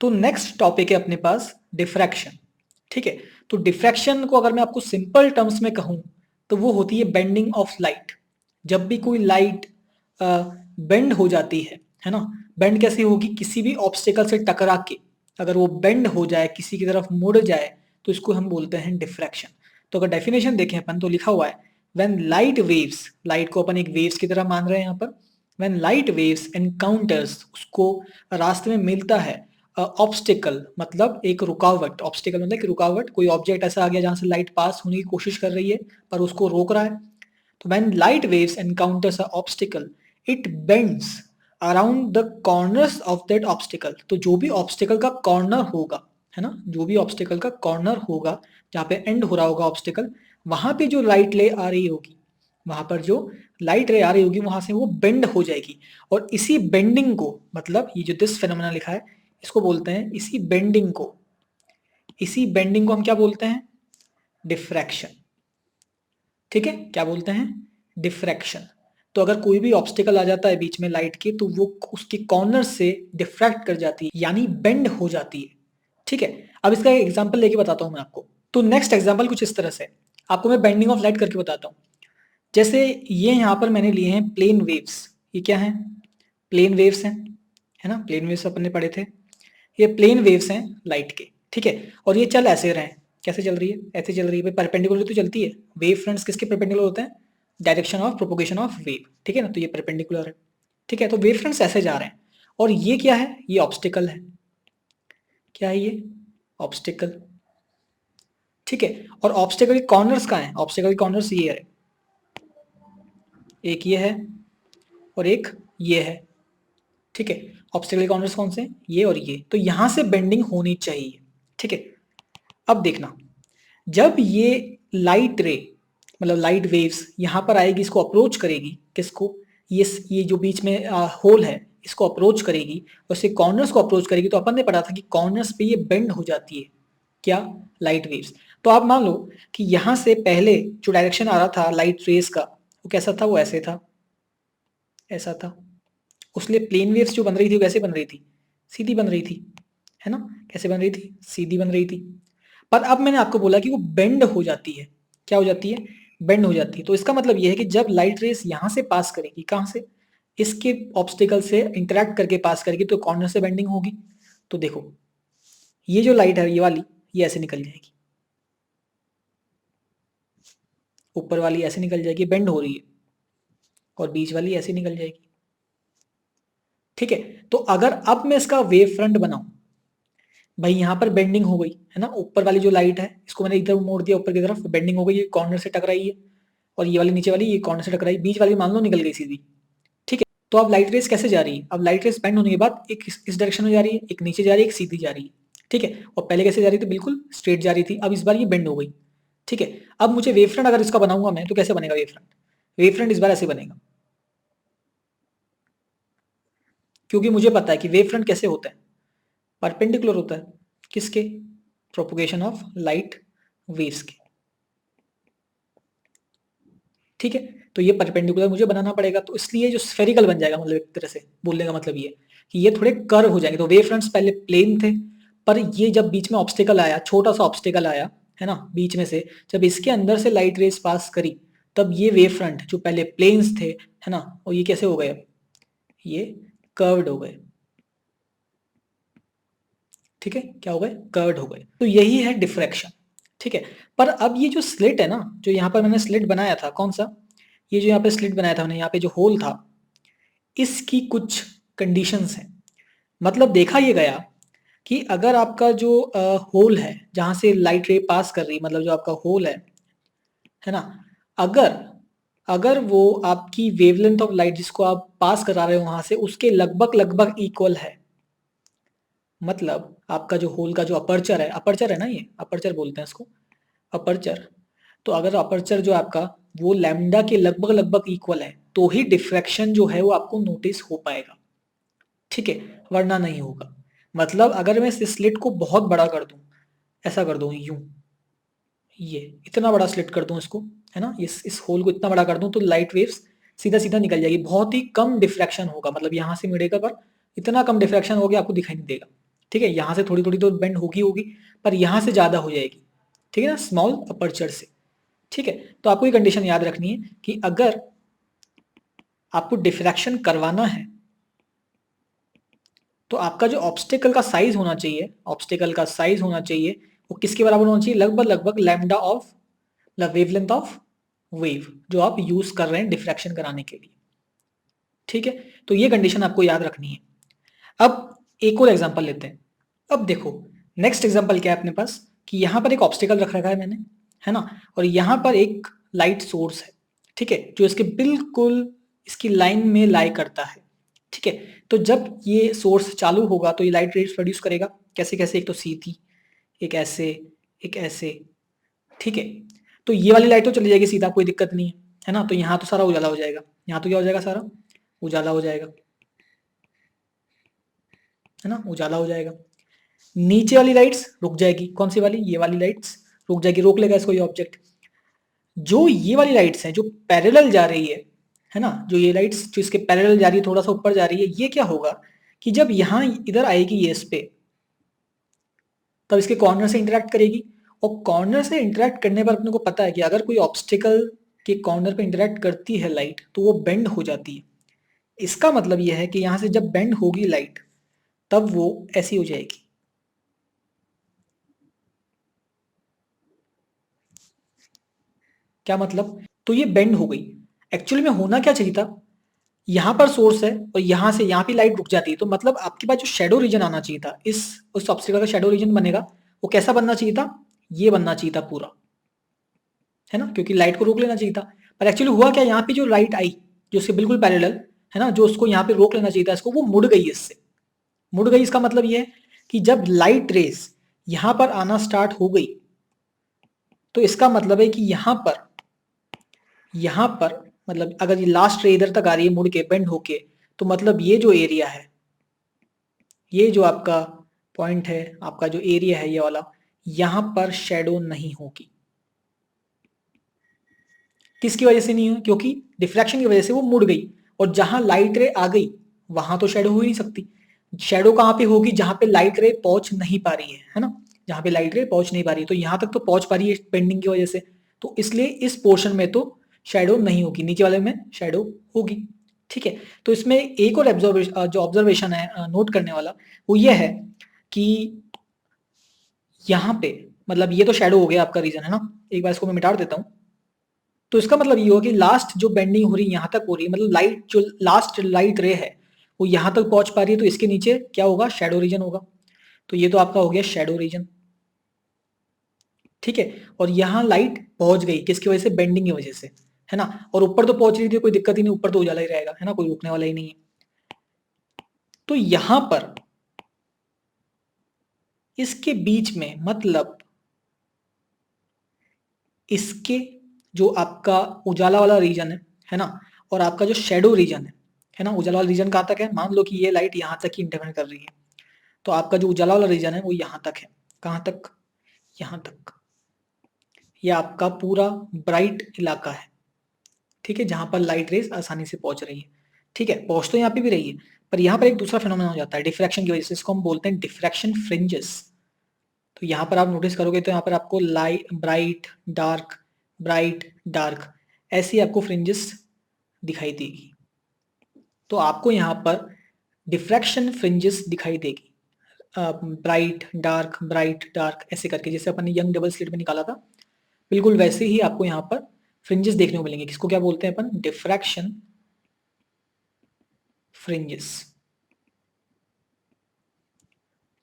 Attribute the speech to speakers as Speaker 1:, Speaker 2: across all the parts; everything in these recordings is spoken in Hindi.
Speaker 1: तो नेक्स्ट टॉपिक है अपने पास डिफ्रैक्शन। ठीक है, तो डिफ्रैक्शन को अगर मैं आपको सिंपल टर्म्स में कहूं तो वो होती है बेंडिंग ऑफ लाइट। जब भी कोई लाइट बेंड हो जाती है ना। बेंड कैसे होगी? किसी भी ऑब्स्टिकल से टकरा के अगर वो बेंड हो जाए, किसी की तरफ मुड़ जाए, तो इसको हम बोलते हैं डिफ्रैक्शन। तो अगर डेफिनेशन देखें अपन तो लिखा हुआ है व्हेन लाइट वेव्स, लाइट को अपन एक वेव्स की तरह मान रहे हैं यहाँ पर, व्हेन लाइट वेव्स एनकाउंटर्स, उसको रास्ते में मिलता है ऑब्स्टिकल, मतलब एक रुकावट। ऑब्स्टिकल मतलब एक रुकावट, कोई ऑब्जेक्ट ऐसा आ गया जहां से लाइट पास होने की कोशिश कर रही है पर उसको रोक रहा है। तो when light waves encounters a obstacle it bends around the corners of that obstacle. तो जो भी ऑब्स्टिकल का कॉर्नर होगा, है ना, जो भी ऑब्स्टिकल का कॉर्नर होगा जहाँ पे एंड हो रहा होगा ऑब्स्टिकल, वहां पे जो लाइट ले आ रही होगी, वहां पर जो लाइट रे आ रही होगी वहां से वो बेंड हो जाएगी। और इसी बेंडिंग को, मतलब ये जो दिस फेनोमेना लिखा है, इसको बोलते हैं, इसी बेंडिंग को हम क्या बोलते हैं? डिफ्रैक्शन। ठीक है, क्या बोलते हैं? डिफ्रैक्शन। तो अगर कोई भी ऑब्स्टिकल आ जाता है बीच में लाइट के, तो वो उसके कॉर्नर से डिफ्रैक्ट कर जाती है, यानी बेंड हो जाती है। ठीक है, अब इसका एक एग्जांपल लेके बताता हूं मैं आपको। तो नेक्स्ट एग्जांपल कुछ इस तरह से, आपको मैं बेंडिंग ऑफ लाइट करके बताता हूँ। जैसे ये यहाँ पर मैंने लिए हैं प्लेन वेव्स। ये क्या है? प्लेन वेव्स हैं, है ना, प्लेन वेव्स अपन ने पढ़े थे। ये प्लेन वेव्स हैं लाइट के। ठीक है, और ये चल ऐसे रहे हैं। कैसे चल रही है? ऐसे चल रही है भाई, परपेंडिकुलर तो चलती है। वेव फ्रंट्स किसके परपेंडिकुलर होते हैं? Direction of propagation of wave. ठीक है ना, तो ये परपेंडिकुलर है। ठीक है, तो वेव फ्रंट्स ऐसे जा रहे हैं। और ये क्या है? ये ऑब्स्टिकल है। क्या है ये? ऑब्स्टिकल। ठीक है, और ऑब्स्टिकल के कॉर्नर्स कहाँ हैं? ऑब्स्टिकल के कॉर्नर्स ये है, एक ये है और एक ये है। ठीक है, ऑब्स्टिकल कॉर्नर्स कौन से हैं? ये और ये। तो यहां से बेंडिंग होनी चाहिए। ठीक है, अब देखना, जब ये लाइट रे, मतलब लाइट वेव्स यहां पर आएगी, इसको अप्रोच करेगी, किसको? ये जो बीच में होल है, इसको अप्रोच करेगी और इसके कॉर्नर्स को अप्रोच करेगी। तो अपन ने पढ़ा था कि कॉर्नर्स पे ये बेंड हो जाती है। क्या? Light waves. तो आप मान लो कि यहां से पहले जो डायरेक्शन आ रहा था लाइट रेस का, वो कैसा था? वो ऐसे था, ऐसा था। उसलिए प्लेन वेव्स जो बन रही थी, कैसे बन रही थी? सीधी बन रही थी, है ना। कैसे बन रही थी? सीधी बन रही थी। पर अब मैंने आपको बोला कि वो बेंड हो जाती है। क्या हो जाती है? बेंड हो जाती है। तो इसका मतलब यह है कि जब लाइट रेस यहां से पास करेगी, कहां से? इसके ऑब्स्टिकल से इंटरेक्ट करके पास करेगी, तो कॉर्नर से बेंडिंग होगी। तो देखो, ये जो लाइट है, ये वाली, ये ऐसे निकल जाएगी, ऊपर वाली ऐसे निकल जाएगी, बेंड हो रही है, और बीच वाली ऐसे निकल जाएगी। ठीक है, तो अगर अब मैं इसका वेव फ्रंट बनाऊं, भाई यहाँ पर बेंडिंग हो गई, है ना, ऊपर वाली जो लाइट है इसको मैंने इधर मोड़ दिया, ऊपर की तरफ बेंडिंग हो गई, ये कॉर्नर से टकराई है। और ये वाली नीचे वाली, ये कॉर्नर से टकराई, बीच वाली मान लो निकल गई सीधी। ठीक है, तो अब लाइट रेस कैसे जा रही है? अब लाइट रेस बेंड होने के बाद एक इस डायरेक्शन में जा रही है, एक नीचे जा रही है, एक सीधी जा रही है। ठीक है, और पहले कैसे जा रही थी? बिल्कुल स्ट्रेट जा रही थी। अब इस बार ये बेंड हो गई। ठीक है, अब मुझे वेव फ्रंट अगर इसका बनाऊंगा मैं, तो कैसे बनेगा वेव फ्रंट? वेव फ्रंट इस बार ऐसे बनेगा, क्योंकि मुझे पता है कि वेव फ्रंट कैसे होता है, परपेंडिकुलर होता है। किसके? प्रोपोगेशन ऑफ लाइट वेव्स के। ठीक है, तो ये परपेंडिकुलर मुझे बनाना पड़ेगा, तो इसलिए जो स्फेरिकल बन जाएगा, मतलब एक तरह से बोलने का मतलब ये कि ये थोड़े कर्व हो जाएंगे। तो वेव फ्रंट्स पहले प्लेन थे, पर ये जब बीच में ऑब्स्टिकल आया, छोटा सा ऑब्स्टिकल आया, है ना, बीच में से जब इसके अंदर से लाइट रेस पास करी, तब ये वेव फ्रंट जो पहले प्लेन्स थे, है ना, और ये कैसे हो गए? अब ये कर्व्ड हो गए। ठीक है, क्या हो गए? कर्व्ड हो गए। तो यही है डिफ्रैक्शन। ठीक है, पर अब ये जो स्लिट है ना, जो यहाँ पर मैंने स्लिट बनाया था, कौन सा? ये जो यहाँ पे स्लिट बनाया था मैंने, यहाँ पे जो होल था, इसकी कुछ कंडीशंस हैं। मतलब देखा ये गया कि अगर आपका जो होल है जहां से लाइट रे पास कर रही, मतलब जो आपका होल है ना, अगर अगर वो आपकी वेवलेंथ ऑफ लाइट जिसको आप पास करा रहे हो वहां से, उसके लगभग लगभग इक्वल है, मतलब आपका जो होल का जो अपर्चर है, अपर्चर है ना, ये अपर्चर बोलते हैं इसको, अपर्चर। तो अगर अपर्चर जो आपका वो लैम्डा के लगभग लगभग इक्वल है, तो ही डिफ्रैक्शन जो है वो आपको नोटिस हो पाएगा। ठीक है, वरना नहीं होगा। मतलब अगर मैं इस स्लिट को बहुत बड़ा कर दूं, ऐसा कर दूं यूं, ये इतना बड़ा स्लिट कर दूं इसको, है ना, इस होल को इतना बड़ा कर दूं, तो लाइट वेव्स सीधा सीधा निकल जाएगी। बहुत ही कम डिफ्रैक्शन होगा, मतलब यहां से मिलेगा, पर इतना कम डिफ्रैक्शन होगा आपको दिखाई नहीं देगा। ठीक है, यहाँ से थोड़ी थोड़ी तो बेंड होगी होगी, पर यहाँ से ज़्यादा हो जाएगी, ठीक है ना, स्मॉल अपर्चर से। ठीक है, तो आपको ये कंडीशन याद रखनी है कि अगर आपको डिफ्रैक्शन करवाना है तो आपका जो ऑब्स्टेकल का साइज होना चाहिए, ऑब्स्टेकल का साइज होना चाहिए वो किसके बराबर होना चाहिए, लगभग लगभग lambda of the wavelength of wave जो आप यूज कर रहे हैं डिफ्रैक्शन कराने के लिए। ठीक है, तो ये कंडीशन आपको याद रखनी है। अब एक और एग्जांपल लेते हैं। अब देखो नेक्स्ट एग्जांपल क्या है अपने पास कि यहाँ पर एक ऑब्स्टेकल रख रखा है मैंने, है ना, और यहाँ पर एक लाइट सोर्स है, ठीक है, जो इसके बिल्कुल इसकी लाइन में लाई करता है। ठीक है, तो जब ये सोर्स चालू होगा तो ये लाइट रेज प्रोड्यूस करेगा, कैसे कैसे, एक तो सीधी, एक ऐसे, एक ऐसे। ठीक है, तो ये वाली लाइट तो चली जाएगी सीधा, कोई दिक्कत नहीं है ना, तो यहाँ तो सारा उजाला हो जाएगा, यहाँ तो क्या हो जाएगा, सारा उजाला हो जाएगा, है ना, उजाला हो जाएगा। नीचे वाली लाइट्स रुक जाएगी, कौन सी वाली, ये वाली लाइट्स रुक जाएगी, रोक लेगा इसको ये ऑब्जेक्ट। जो ये वाली लाइट्स हैं जो पैरेलल जा रही है ना, जो ये लाइट्स जो इसके पैरेलल जा रही है, थोड़ा सा ऊपर जा रही है, ये क्या होगा कि जब यहाँ इधर आएगी ये इस पे, तब इसके कॉर्नर से इंटरेक्ट करेगी, और कॉर्नर से इंटरेक्ट करने पर अपने को पता है कि अगर कोई ऑब्स्टिकल के कॉर्नर पे इंटरेक्ट करती है लाइट तो वो बेंड हो जाती है। इसका मतलब यह है कि यहां से जब बेंड होगी लाइट तब वो ऐसी हो जाएगी। क्या मतलब, तो ये बेंड हो गई। एक्चुअली में होना क्या चाहिए था, यहाँ पर सोर्स है और यहाँ से यहाँ पे लाइट रुक जाती है, तो मतलब आपके पास जो शेडो रीजन आना चाहिए था, इस उस ऑब्स्टिकल का शेडो रीजन बनेगा, वो कैसा बनना चाहिए था, ये बनना चाहिए था पूरा, है ना, क्योंकि लाइट को रोक लेना चाहिए था। पर एक्चुअली हुआ क्या, यहाँ पे जो लाइट आई जो उसके बिल्कुल पैरेलल, है ना, जो उसको यहाँ पे रोक लेना चाहिए था इसको, वो मुड़ गई, इससे मुड़ गई। इसका मतलब ये है कि जब लाइट रेस यहाँ पर आना स्टार्ट हो गई तो इसका मतलब है कि यहाँ पर मतलब अगर ये लास्ट रे इधर तक आ रही है मुड़ के बेंड होके, तो मतलब ये जो एरिया है, ये जो आपका पॉइंट है, आपका जो एरिया है ये वाला, यहां पर शेडो नहीं होगी। किसकी वजह से नहीं हुई, क्योंकि डिफ्रैक्शन की वजह से वो मुड़ गई, और जहां लाइट रे आ गई वहां तो शेडो हो ही नहीं सकती। शेडो कहां पे होगी, जहां पे लाइट रे पहुंच नहीं पा रही है ना, जहां पे लाइट रे पहुंच नहीं पा रही है, तो यहां तक तो पहुंच पा रही है बेंडिंग की वजह से, तो इसलिए इस पोर्शन में तो शेडो नहीं होगी, नीचे वाले में शेडो होगी। ठीक है, तो इसमें एक और जो ऑब्जर्वेशन है नोट करने वाला, वो ये है कि यहाँ पे मतलब ये तो शेडो हो गया आपका रीजन, है ना, एक बार इसको मैं मिटा देता हूँ। तो इसका मतलब ये होगा कि लास्ट जो बेंडिंग हो रही है यहाँ तक हो रही है, मतलब लाइट जो लास्ट लाइट रे है वो यहाँ तक पहुंच पा रही है, तो इसके नीचे क्या होगा, शेडो रीजन होगा। तो ये तो आपका हो गया शेडो रीजन। ठीक है, और यहाँ लाइट पहुंच गई किसकी वजह से, बेंडिंग की वजह से, है ना, और ऊपर तो पहुंच रही थी, कोई दिक्कत ही नहीं, ऊपर तो उजाला ही रहेगा, है ना, कोई रुकने वाला ही नहीं है। तो यहां पर इसके बीच में मतलब इसके जो आपका उजाला वाला रीजन है ना, और आपका जो शेडो रीजन है ना, उजाला वाला रीजन कहाँ तक है, मान लो कि ये लाइट यहाँ तक ही इंटरफेयर कर रही है, तो आपका जो उजाला वाला रीजन है वो यहाँ तक है, कहाँ तक, यहाँ तक, ये आपका पूरा ब्राइट इलाका है। ठीक है, जहां पर लाइट रेस आसानी से पहुंच रही है। ठीक है, पहुंच तो यहाँ पे भी रही है, पर यहाँ पर एक दूसरा फिनोमेना हो जाता है डिफ्रैक्शन की वजह से, इसको हम बोलते हैं डिफ्रैक्शन फ्रिंजेस। तो यहाँ पर आप नोटिस करोगे तो यहाँ पर आपको light bright dark, bright dark, ऐसी आपको फ्रिंजेस दिखाई देगी। तो आपको यहाँ पर डिफ्रैक्शन फ्रिंजेस दिखाई देगी, ब्राइट डार्क ऐसे करके, जैसे अपन ने यंग डबल स्लिट में निकाला था, बिल्कुल वैसे ही आपको यहाँ पर फ्रिंजेस देखने को मिलेंगे। किसको क्या बोलते हैं अपन, डिफ्रैक्शन फ्रिंजेस।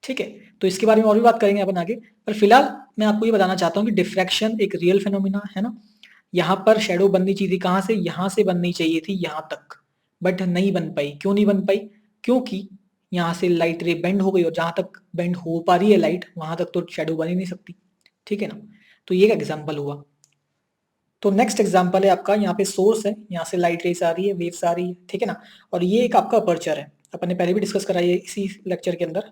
Speaker 1: ठीक है, तो इसके बारे में और भी बात करेंगे अपन आगे, पर फिलहाल मैं आपको ये बताना चाहता हूँ कि डिफ्रैक्शन एक रियल फिनोमिना है ना। यहाँ पर शेडो बननी चाहिए थी, कहाँ से, यहाँ से बननी चाहिए थी यहाँ तक, बट नहीं बन पाई। क्यों नहीं बन पाई, क्योंकि यहाँ से लाइट रे बेंड हो गई, और जहां तक बेंड हो पा रही है लाइट वहां तक तो शेडो बन ही नहीं सकती। ठीक है ना, तो ये एग्जाम्पल हुआ। तो नेक्स्ट एग्जाम्पल है आपका, यहाँ पे सोर्स है, यहाँ से लाइट रेस आ रही है, वेव्स आ रही है, ठीक है ना, और ये एक आपका अपर्चर है, अपन ने पहले भी डिस्कस करा है इसी लेक्चर के अंदर,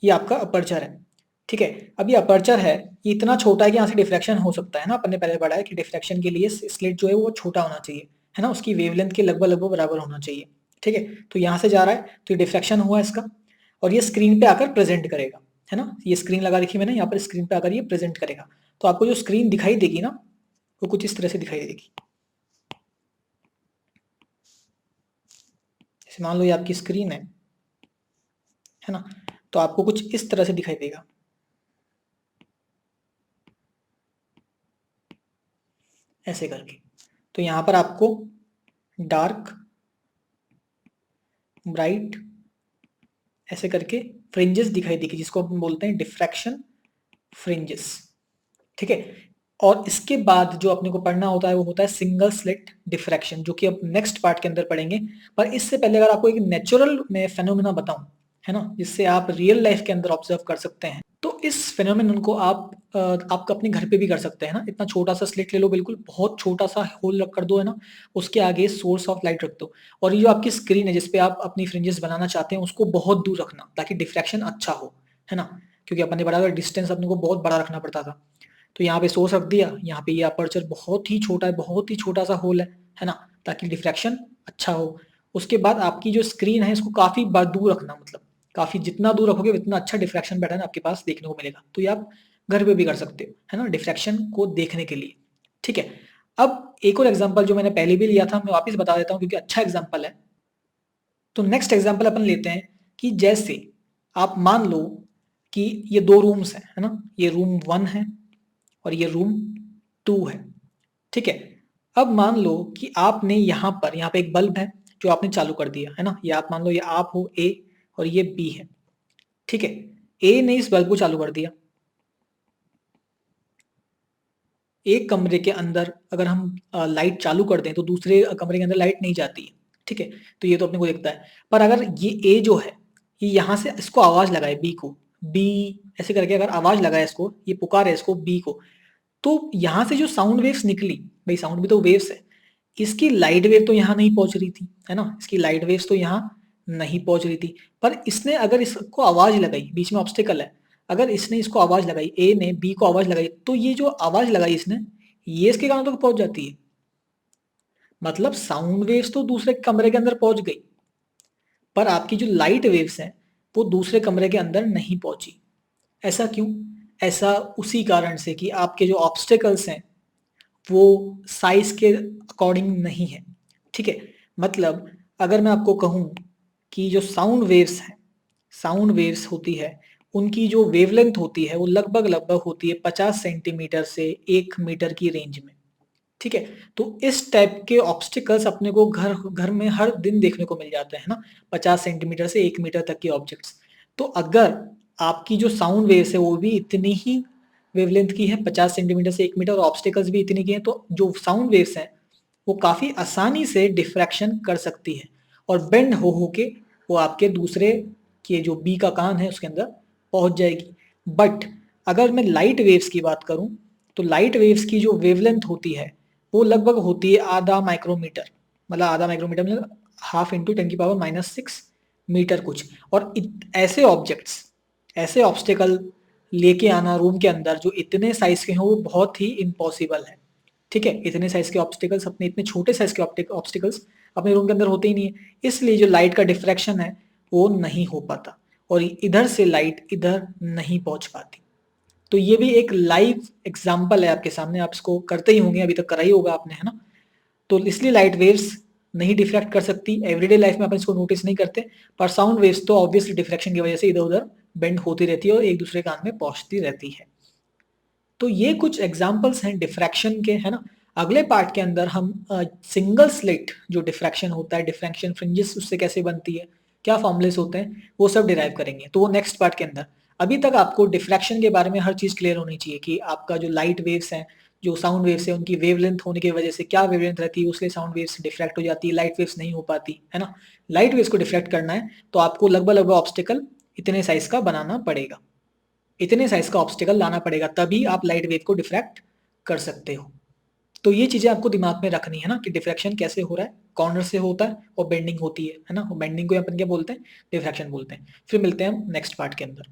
Speaker 1: ये आपका अपर्चर है। ठीक है, अब ये अपर्चर है, ये इतना छोटा है कि यहाँ से डिफ्रैक्शन हो सकता है ना, अपन ने पहले पढ़ा है कि डिफ्रैक्शन के लिए स्लिट जो है वो छोटा होना चाहिए, है ना, उसकी वेवलेंथ के लगभग लगभग बराबर होना चाहिए। ठीक है, तो यहाँ से जा रहा है तो ये डिफ्रैक्शन हुआ इसका। और ये स्क्रीन पे आकर प्रेजेंट करेगा, है ना। ये स्क्रीन लगा रखी मैंने, यहाँ पर स्क्रीन पे आकर ये प्रेजेंट करेगा। तो आपको जो स्क्रीन दिखाई देगी ना, वो कुछ इस तरह से दिखाई देगी। जैसे मान लो ये आपकी स्क्रीन है ना, तो आपको कुछ इस तरह से दिखाई देगा। ऐसे करके। तो यहाँ पर आपको डार्क, ब्राइट, ऐसे करके फ्रिंजेस दिखाई देगी, जिसको हम बोलते हैं डिफ्रैक्शन फ्रिंजेस। ठीक है। और इसके बाद जो अपने को पढ़ना होता है वो होता है सिंगल स्लिट डिफ्रैक्शन, जो कि अब नेक्स्ट पार्ट के अंदर पढ़ेंगे। पर इससे पहले अगर आपको एक नेचुरल में फेनोमेना बताऊं, है ना, जिससे आप रियल लाइफ के अंदर ऑब्जर्व कर सकते हैं, तो इस फेनोमेनन को आप अपने घर पे भी कर सकते हैं ना। इतना छोटा सा स्लिट ले लो, बिल्कुल बहुत छोटा सा होल रख कर दो, है ना, उसके आगे सोर्स ऑफ लाइट रख दो, और ये जो आपकी स्क्रीन है जिसपे आप अपनी फ्रिंजेस बनाना चाहते हैं उसको बहुत दूर रखना, ताकि डिफ्रैक्शन अच्छा हो, है ना। क्योंकि अपन ने पढ़ा था डिस्टेंस अपने को बहुत बड़ा रखना पड़ता था। तो यहाँ पे सोर्स रख दिया, यहाँ पे ये अपर्चर बहुत ही छोटा है, बहुत ही छोटा सा होल है ना, ताकि डिफ्रैक्शन अच्छा हो। उसके बाद आपकी जो स्क्रीन है इसको काफी दूर रखना, मतलब काफी जितना दूर रखोगे उतना अच्छा डिफ्रैक्शन पैटर्न आपके पास देखने को मिलेगा। तो ये आप घर पे भी कर सकते हो, है ना, डिफ्रैक्शन को देखने के लिए। ठीक है। अब एक और एग्जांपल जो मैंने पहले भी लिया था, मैं वापस बता देता हूँ क्योंकि अच्छा एग्जांपल है। तो नेक्स्ट एग्जांपल अपन लेते हैं कि जैसे आप मान लो कि ये दो रूम्स हैं, है ना, ये रूम 1 है और ये रूम 2 है। ठीक है। अब मान लो कि आपने यहाँ पे एक बल्ब है जो आपने चालू कर दिया, है ना। ये आप मान लो ये आप हो ए और ये बी है। ठीक है। ए ने इस बल्ब को चालू कर दिया। एक कमरे के अंदर अगर हम लाइट चालू कर दें तो दूसरे कमरे के अंदर लाइट नहीं जाती है। ठीक है। तो ये तो अपने को दिखता है। पर अगर ये ए जो है, ये यहाँ से इसको आवाज लगाए बी को, बी ऐसे करके अगर आवाज लगाए इसको, ये पुकारे इसको बी को, तो यहाँ से जो साउंड वेव्स निकली, भाई साउंड भी तो वेव्स है, इसकी लाइट वेव तो यहाँ नहीं पहुंच रही थी, है ना, इसकी लाइट वेव्स तो यहाँ नहीं पहुंच रही थी। पर इसने अगर इसको आवाज लगाई, बीच में ऑब्स्टिकल है, अगर इसने इसको आवाज लगाई, ए ने बी को आवाज लगाई, तो ये जो आवाज लगाई इसने, ये इसके कानों तक पहुंच जाती है। मतलब साउंड वेव्स तो दूसरे कमरे के अंदर पहुंच गई, पर आपकी जो लाइट वेव्स हैं वो दूसरे कमरे के अंदर नहीं पहुंची। ऐसा क्यों? ऐसा उसी कारण से कि आपके जो ऑब्स्टिकल्स हैं वो साइज के अकॉर्डिंग नहीं है। ठीक है। मतलब अगर मैं आपको कहूं कि जो साउंड वेव्स हैं, साउंड वेव्स होती है, उनकी जो वेवलेंथ होती है वो लगभग लगभग होती है 50 सेंटीमीटर से 1 मीटर की रेंज में। ठीक है। तो इस टाइप के ऑब्स्टिकल्स अपने को घर घर में हर दिन देखने को मिल जाते हैं ना, 50 सेंटीमीटर से 1 मीटर तक के ऑब्जेक्ट्स। तो अगर आपकी जो साउंड वेव्स है वो भी इतनी ही वेवलेंथ की है, 50 सेंटीमीटर से 1 मीटर, और ऑब्स्टिकल्स भी इतनी की हैं, तो जो साउंड वेव्स हैं वो काफी आसानी से डिफ्रैक्शन कर सकती है और बेंड हो के वो आपके दूसरे के जो बी का कान है उसके अंदर पहुंच जाएगी। बट अगर मैं लाइट वेव्स की बात करूं, तो लाइट वेव्स की जो वेवलेंथ होती है वो लगभग होती है आधा माइक्रोमीटर, मतलब आधा माइक्रोमीटर मतलब हाफ इंटू 10⁻⁻6 मीटर कुछ। और ऐसे ऑब्जेक्ट्स, ऐसे ऑब्स्टिकल लेके आना रूम के अंदर जो इतने साइज के हैं वो बहुत ही इम्पॉसिबल है। ठीक है। इतने साइज के ऑब्स्टिकल्स, अपने इतने छोटे साइज के ऑब्स्टिकल्स अपने रूम के अंदर होते ही नहीं है, इसलिए जो लाइट का डिफ्रैक्शन है वो नहीं हो पाता और इधर से लाइट इधर नहीं पहुंच पाती। तो ये भी एक लाइव एग्जाम्पल है आपके सामने, आप इसको करते ही होंगे, अभी तक करा ही होगा आपने, है ना। तो इसलिए लाइट वेव्स नहीं डिफ्रैक्ट कर सकती, एवरीडे लाइफ में अपन इसको नोटिस नहीं करते, पर साउंड वेव्स तो ऑब्वियसली डिफ्रैक्शन की वजह से इधर उधर बेंड होती रहती है और एक दूसरे कान में पहुंचती रहती है। तो ये कुछ एग्जाम्पल्स हैं डिफ्रैक्शन के, है ना। अगले पार्ट के अंदर हम सिंगल स्लिट जो डिफ्रैक्शन होता है, डिफ्रैक्शन फ्रिंजेस उससे कैसे बनती है, क्या फॉर्मुलेस होते हैं, वो सब डिराइव करेंगे, तो वो नेक्स्ट पार्ट के अंदर। अभी तक आपको डिफ्रैक्शन के बारे में हर चीज क्लियर होनी चाहिए कि आपका जो लाइट वेव्स हैं, जो साउंड वेव्स है, उनकी वेवलेंथ होने की वजह से क्या वेवलेंथ रहती है, उसलिए साउंड वेव्स डिफ्रैक्ट हो जाती है, लाइट वेव्स नहीं हो पाती, है ना। लाइट वेव्स को डिफ्रैक्ट करना है तो आपको लगभग लगभग ऑब्स्टिकल इतने साइज का बनाना पड़ेगा, इतने साइज का ऑब्स्टिकल लाना पड़ेगा, तभी आप लाइट वेव को डिफ्रैक्ट कर सकते हो। तो ये चीजें आपको दिमाग में रखनी है ना कि डिफ्रैक्शन कैसे हो रहा है, कॉर्नर से होता है और बेंडिंग होती है ना। बेंडिंग को अपन क्या बोलते हैं, डिफ्रैक्शन बोलते हैं। फिर मिलते हैं हम नेक्स्ट पार्ट के अंदर।